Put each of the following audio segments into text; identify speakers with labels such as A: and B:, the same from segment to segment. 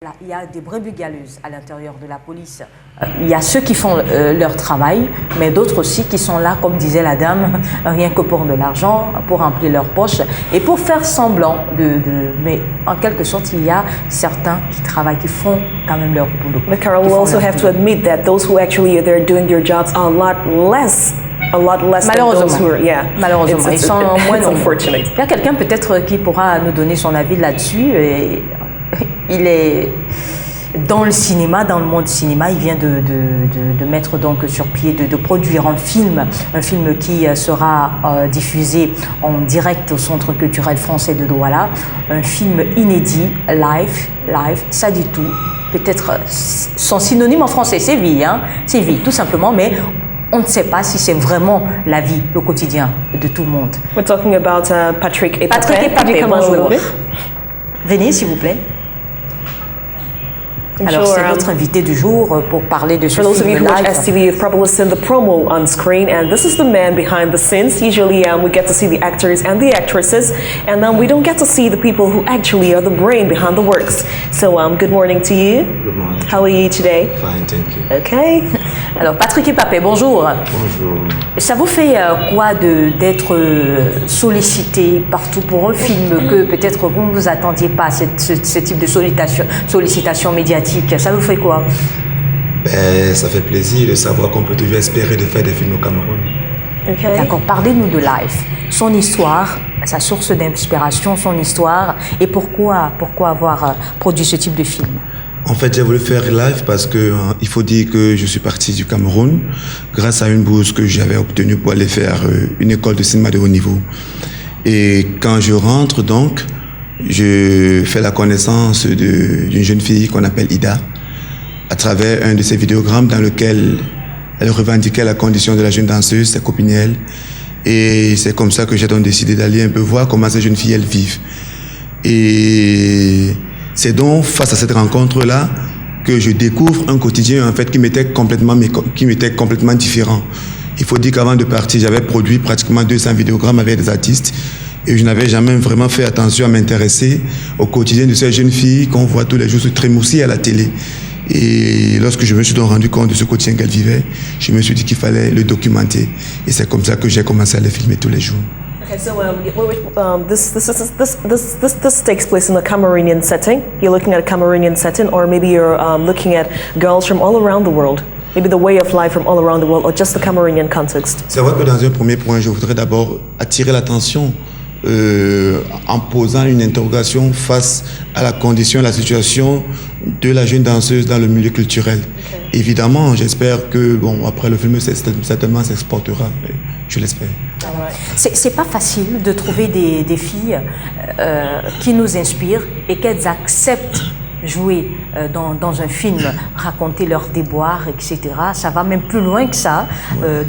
A: Là, il y a des brebis galeuses à l'intérieur de la police. Il y a ceux qui font leur travail, mais d'autres aussi qui sont là, comme disait la dame, rien que pour de l'argent, pour remplir leur poche et pour faire semblant Mais en quelque sorte, il y a certains qui travaillent, qui font quand même leur boulot.
B: But Carol, we'll also have to admit that those who actually are there doing their jobs are a lot less than those who are, yeah.
A: Malheureusement, ils sont moins nombreux.
B: Unfortunate.
A: Il y a quelqu'un peut-être qui pourra nous donner son avis là-dessus. Et il est dans le cinéma, dans le monde du cinéma. Il vient de mettre donc sur pied, de produire un film qui sera diffusé en direct au Centre culturel français de Douala. Un film inédit, live, ça dit tout. Peut-être son synonyme en français, c'est vie, hein, c'est vie, tout simplement, mais on ne sait pas si c'est vraiment la vie, le quotidien de tout le monde.
B: We're talking about Patrick Epapé.
A: Patrick Epapé, bonjour. Venez, s'il vous plaît. Alors, c'est notre invité du jour pour parler de ce film live.
B: For those of you who watch STV, you've probably seen the promo on screen, and this is the man behind the scenes. Usually, we get to see the actors and the actresses, and we don't get to see the people who actually are the brain behind the works. So, good morning to you.
C: Good morning.
B: How are you today?
C: Fine, thank you.
B: Okay.
A: Alors, Patrick Epapé, bonjour.
C: Bonjour.
A: Ça vous fait quoi d'être sollicité partout pour un film que peut-être vous ne vous attendiez pas, ce type de sollicitation médiatique? Ça vous fait quoi?
C: Ça fait plaisir de savoir qu'on peut toujours espérer de faire des films au Cameroun.
B: Okay.
A: D'accord, parlez-nous de Life, son histoire, sa source d'inspiration, son histoire, et pourquoi avoir produit ce type de film?
C: En fait, j'ai voulu faire Live parce que il faut dire que je suis parti du Cameroun grâce à une bourse que j'avais obtenue pour aller faire une école de cinéma de haut niveau. Et quand je rentre donc, je fais la connaissance d'une jeune fille qu'on appelle Ida à travers un de ses vidéogrammes dans lequel elle revendiquait la condition de la jeune danseuse, sa copine elle. Et c'est comme ça que j'ai donc décidé d'aller un peu voir comment ces jeunes filles elles vivent. Et c'est donc face à cette rencontre-là que je découvre un quotidien en fait qui m'était complètement différent. Il faut dire qu'avant de partir, j'avais produit pratiquement 200 vidéogrammes avec des artistes et je n'avais jamais vraiment fait attention à m'intéresser au quotidien de ces jeunes filles qu'on voit tous les jours se trémousser à la télé. Et lorsque je me suis donc rendu compte de ce quotidien qu'elles vivaient, je me suis dit qu'il fallait le documenter. Et c'est comme ça que j'ai commencé à les filmer tous les jours.
B: Okay, so this takes place in a Cameroonian setting. You're looking at a Cameroonian setting, or maybe you're looking at girls from all around the world. Maybe the way of life from all around the world, or just the Cameroonian context.
C: C'est vrai que dans un premier point, je voudrais d'abord attirer l'attention en posant une interrogation face à la condition, la situation de la jeune danseuse dans le milieu culturel. Okay. Évidemment, j'espère que après le film, certainement s'exportera. Je l'espère.
A: C'est pas facile de trouver des filles qui nous inspirent et qu'elles acceptent jouer dans un film, raconter leurs déboires, etc. Ça va même plus loin que ça,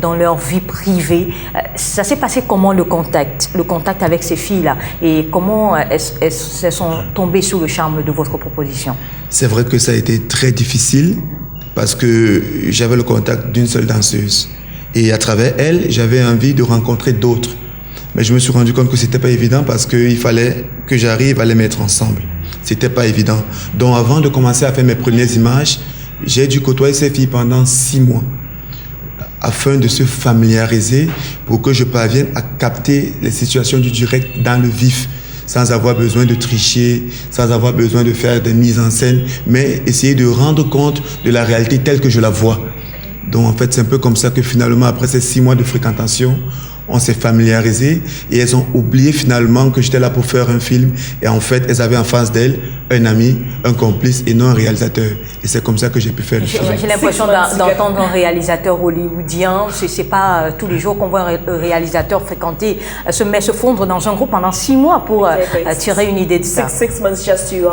A: dans leur vie privée. Ça s'est passé comment le contact avec ces filles-là, et comment elles sont tombées sous le charme de votre proposition?
C: C'est vrai que ça a été très difficile parce que j'avais le contact d'une seule danseuse. Et à travers elle, j'avais envie de rencontrer d'autres. Mais je me suis rendu compte que c'était pas évident parce qu'il fallait que j'arrive à les mettre ensemble. C'était pas évident. Donc avant de commencer à faire mes premières images, j'ai dû côtoyer ces filles pendant 6 mois afin de se familiariser pour que je parvienne à capter les situations du direct dans le vif, sans avoir besoin de tricher, sans avoir besoin de faire des mises en scène, mais essayer de rendre compte de la réalité telle que je la vois. Donc en fait, c'est un peu comme ça que finalement, après ces 6 mois de fréquentation, on s'est familiarisé et elles ont oublié finalement que j'étais là pour faire un film. Et en fait, elles avaient en face d'elles un ami, un complice et non un réalisateur. Et c'est comme ça que j'ai pu faire le film.
A: J'ai l'impression d'entendre un réalisateur hollywoodien. C'est pas tous les jours qu'on voit un réalisateur fréquenter, se fondre dans un groupe pendant 6 mois pour tirer une idée de ça.
B: 6 months just to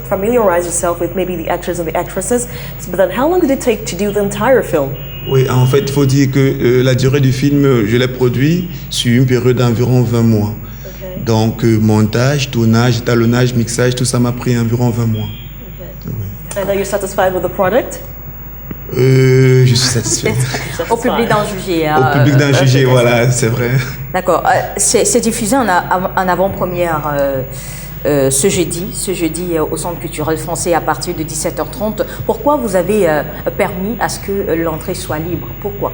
B: familiarize yourself with maybe the actors and the actresses. But then how long did it take to do the entire film?
C: Oui, en fait, il faut dire que la durée du film, je l'ai produit sur une période d'environ 20 mois. Okay. Donc, montage, tournage, étalonnage, mixage, tout ça m'a pris environ 20 mois.
B: Okay. Oui. And are you satisfied with the product?
C: Je suis satisfait.
A: Au public d'en juger.
C: Au public d'en juger, voilà, c'est vrai.
A: D'accord. C'est diffusé en avant-première ce jeudi au Centre culturel français à partir de 17h30. Pourquoi vous avez permis à ce que l'entrée soit libre? Pourquoi?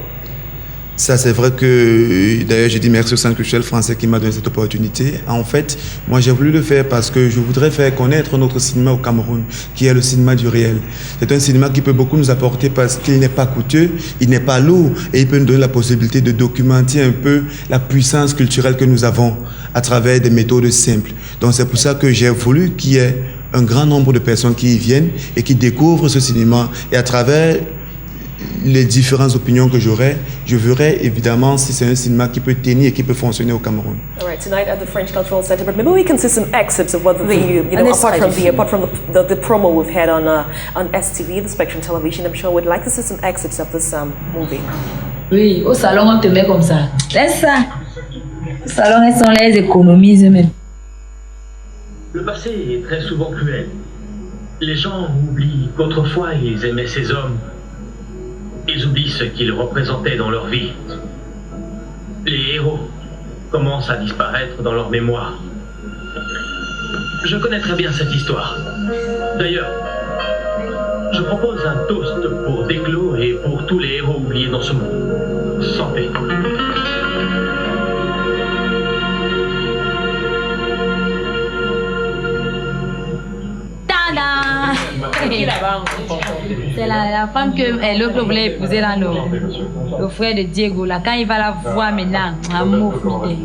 C: Ça, c'est vrai que, d'ailleurs, j'ai dit merci au Centre culturel français qui m'a donné cette opportunité. En fait, moi, j'ai voulu le faire parce que je voudrais faire connaître notre cinéma au Cameroun, qui est le cinéma du réel. C'est un cinéma qui peut beaucoup nous apporter parce qu'il n'est pas coûteux, il n'est pas lourd et il peut nous donner la possibilité de documenter un peu la puissance culturelle que nous avons à travers des méthodes simples. Donc, c'est pour ça que j'ai voulu qu'il y ait un grand nombre de personnes qui y viennent et qui découvrent ce cinéma. Et à travers les différentes opinions que j'aurai, je verrai évidemment si c'est un cinéma qui peut tenir et qui peut fonctionner au Cameroun.
B: All right, tonight at the French Cultural Center, but maybe we can see some excerpts of what the video, you know, apart from the promo we've had on STV, the Spectrum Television. I'm sure we'd like to see some excerpts of this movie.
D: Oui, au salon on te met comme ça. Laisse ça. Au salon elles sont là, elles économisent même.
E: Le passé est très souvent cruel. Les gens oublient qu'autrefois ils aimaient ces hommes. Ils oublient ce qu'ils représentaient dans leur vie. Les héros commencent à disparaître dans leur mémoire. Je connais très bien cette histoire. D'ailleurs, je propose un toast pour Desclos et pour tous les héros oubliés dans ce monde. Santé.
D: C'est la femme que l'autre voulait épouser là, le frère de Diego là. Quand il va la voir maintenant, amour fidèle.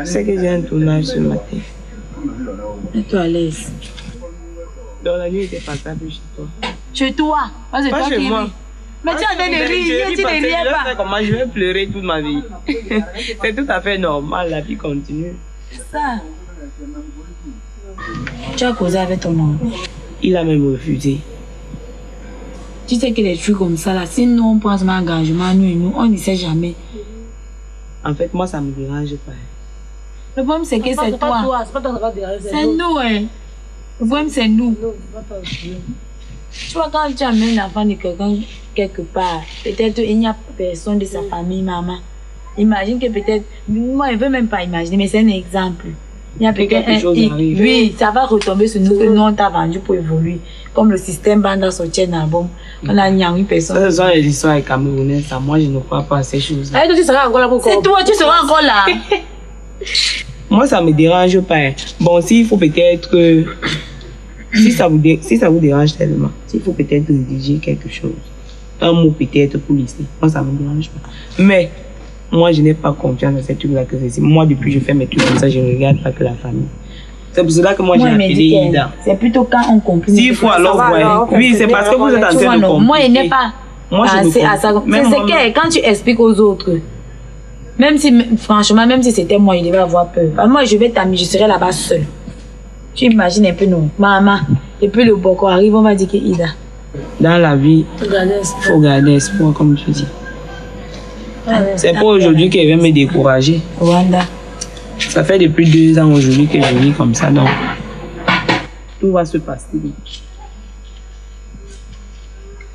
F: C'est que j'ai un tournage ce matin.
D: Mets-toi à l'aise.
F: Donc la nuit était passable chez toi.
D: Chez toi? C'est
F: Pas
D: toi
F: chez
D: qui
F: moi.
D: ris. Mais tu es en train de rire, tu ne riais pas.
F: Comment je vais pleurer toute ma vie. C'est tout à fait normal, la vie continue.
D: Ça. Tu as causé avec ton homme.
F: Il a même refusé.
D: Tu sais que les trucs comme ça, là, si nous on prend un engagement, nous, on ne sait jamais.
F: En fait, moi, ça me dérange pas.
D: Le problème, c'est que c'est toi. C'est nous, hein. Le problème, c'est nous. Tu vois, quand tu amènes l'enfant de quelqu'un quelque part, peut-être il n'y a personne de sa famille, maman. Imagine que peut-être, moi, je ne veux même pas imaginer, mais c'est un exemple. Il y a peut-être
F: quelque chose arrive.
D: Oui, ça va retomber sur nous que nous, on t'a vendu pour évoluer. Comme le système Banda sorti un album, on a une personne.
F: Ce sont les histoires camerounaises, ça, moi, je ne crois pas à ces choses-là.
D: C'est toi, tu seras encore là.
F: Moi, ça me dérange pas. Bon, s'il faut peut-être si ça vous dérange tellement, s'il faut peut-être rédiger quelque chose, un mot peut-être pour lister, moi, ça me dérange pas. Mais, moi, je n'ai pas confiance dans ces trucs-là que c'est. Moi, depuis que je fais mes trucs comme ça, je ne regarde pas que la famille. C'est pour cela que moi, j'ai appelé Ida.
D: C'est plutôt quand on comprend.
F: S'il faut alors, oui, c'est parce que vous êtes en train de comprendre.
D: Moi, il n'est pas pensé à ça. C'est que quand tu expliques aux autres, même si, franchement, même si c'était moi, il devait avoir peur. Moi, je vais t'amener, je serai là-bas seule. Tu imagines un peu, non, maman, et puis le Boko arrive, on va dire que Ida.
F: Dans la vie, il faut garder espoir, comme tu dis. C'est pas aujourd'hui qu'elle vient me décourager.
D: Rwanda.
F: Ça fait depuis 2 ans aujourd'hui que je vis comme ça, donc tout va se passer.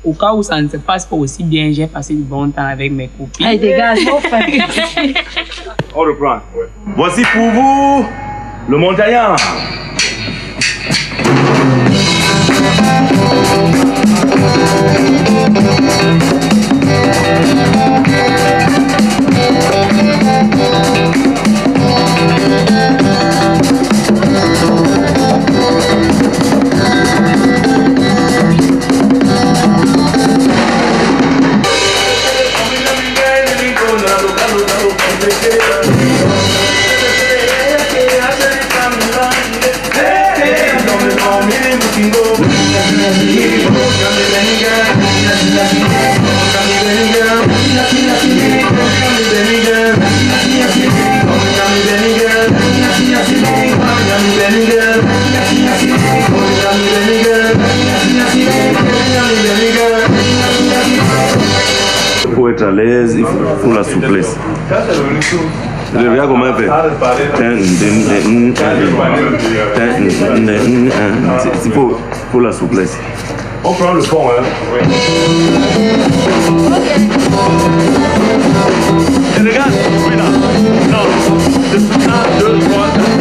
F: Au cas où ça ne se passe pas aussi bien, j'ai passé du bon temps avec mes copines.
D: Allez, dégage,
G: On reprend. Voici pour vous le montagnard. Hey, à l'aise, il faut la souplesse. Regarde comment elle fait. Il faut la souplesse. On prend le pont, hein. Et regarde, oui là. Non. 1, 2, 3, 1,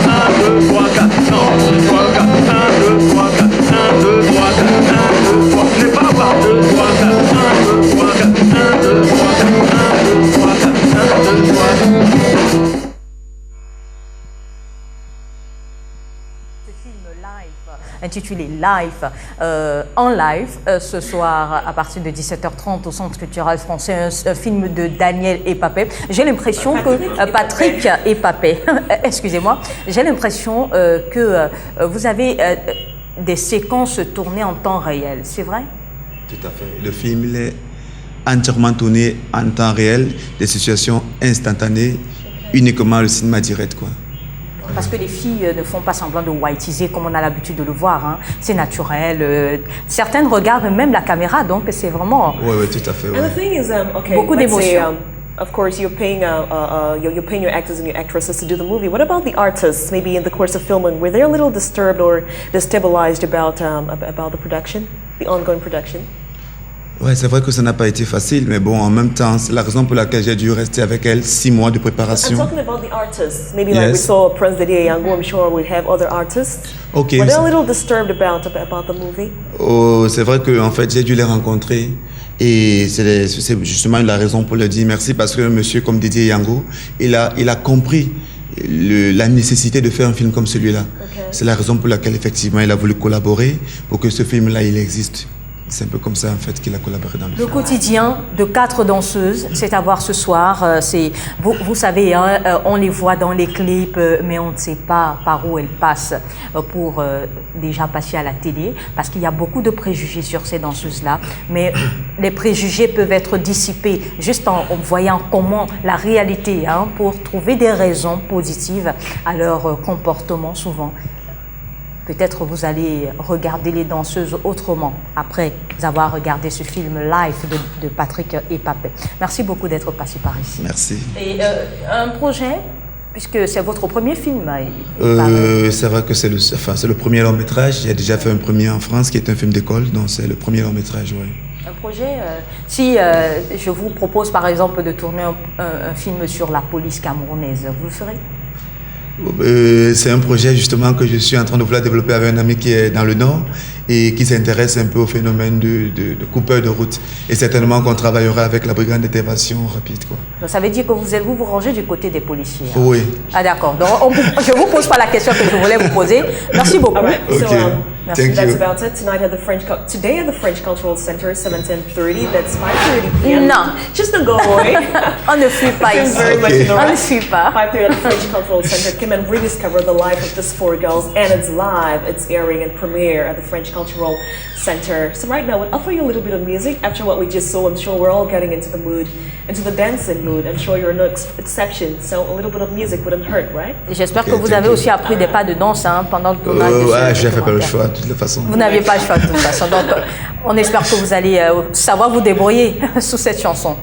G: 2, 3, 4. Non. 3, 4. 1, 2, 3, 4. 1, 2, 3, 4. 1, 2, 3. Ce n'est pas par 2, 3, 4. 1, 2, 3, 4. 1, 2, 3, 4. 1, 2, 3, 4. 1, 2, 3, 4.
A: Intitulé Live, en live, ce soir à partir de 17h30 au Centre culturel français, un film de Daniel Epapé. J'ai l'impression que Patrick Epapé, excusez-moi, j'ai l'impression que vous avez des séquences tournées en temps réel, c'est vrai?
C: Tout à fait. Le film il est entièrement tourné en temps réel, des situations instantanées, uniquement le cinéma direct, quoi.
A: Parce que les filles ne font pas semblant de whiteiser comme on a l'habitude de le voir. Hein. C'est naturel. Certaines regardent même la caméra, donc c'est vraiment...
C: Oui, tout à fait. Ouais.
B: And the thing is, okay,
A: beaucoup d'émotions.
B: Of course, you're paying your actors and your actresses to do the movie. What about the artists? Maybe in the course of filming, were they a little disturbed or destabilized about the production, the ongoing production?
C: Ouais, c'est vrai que ça n'a pas été facile, mais bon, en même temps, c'est la raison pour laquelle j'ai dû rester avec elle 6 mois de préparation.
B: I'm talking about the artists. Maybe like we saw Prince Didier Yango, I'm sure we have other artists.
C: Okay.
B: Were they a little disturbed about the movie?
C: Oh, c'est vrai que en fait, j'ai dû les rencontrer. Et c'est justement la raison pour leur dire merci, parce que un monsieur comme Didier Yango, il a compris la nécessité de faire un film comme celui-là. Okay. C'est la raison pour laquelle effectivement il a voulu collaborer pour que ce film-là il existe. C'est un peu comme ça en fait qu'il a collaboré dans le film.
A: Le quotidien de 4 danseuses, c'est à voir ce soir. Vous savez, hein, on les voit dans les clips, mais on ne sait pas par où elles passent pour déjà passer à la télé, parce qu'il y a beaucoup de préjugés sur ces danseuses-là. Mais les préjugés peuvent être dissipés juste en voyant comment la réalité, hein, pour trouver des raisons positives à leur comportement souvent. Peut-être vous allez regarder les danseuses autrement après avoir regardé ce film live de Patrick Epapé. Merci beaucoup d'être passé par ici.
C: Merci.
A: Et un projet, puisque c'est votre premier film.
C: C'est vrai que c'est le premier long métrage. J'ai déjà fait un premier en France qui est un film d'école, donc c'est le premier long métrage, oui.
A: Un projet, si je vous propose par exemple de tourner un film sur la police camerounaise, vous le ferez?
C: C'est un projet justement que je suis en train de vouloir développer avec un ami qui est dans le Nord et qui s'intéresse un peu au phénomène de coupeurs de route. Et certainement qu'on travaillera avec la brigade d'intervention rapide, quoi.
A: Donc ça veut dire que vous rangez du côté des policiers. Hein?
C: Oui.
A: Ah d'accord. Donc je ne vous pose pas la question que je voulais vous poser. Merci beaucoup.
B: All right.
C: Okay.
B: So, that's about it. Today at the French Cultural Center, 17:30. That's 5:30 p.m.
A: Non.
B: Just to go away.
A: On ne fuit pas ici. On ne fuit pas.
B: 5:30 at the French Cultural Center. Come and rediscover the life of these 4 girls, and it's live. It's airing and premiere at the French Cultural Center. So right now, we'll offer you a little bit of music. After what we just saw, I'm sure we're all getting into the mood, into the dancing mood. I'm sure you're no exception. So a little bit of music wouldn't hurt, right?
A: J'espère que vous avez aussi appris des pas de danse, hein, pendant le tournage.
C: Ouais, je n'ai pas le choix de toute façon.
A: Vous n'aviez pas le choix de toute façon. Donc, on espère que vous allez savoir vous débrouiller sous cette chanson.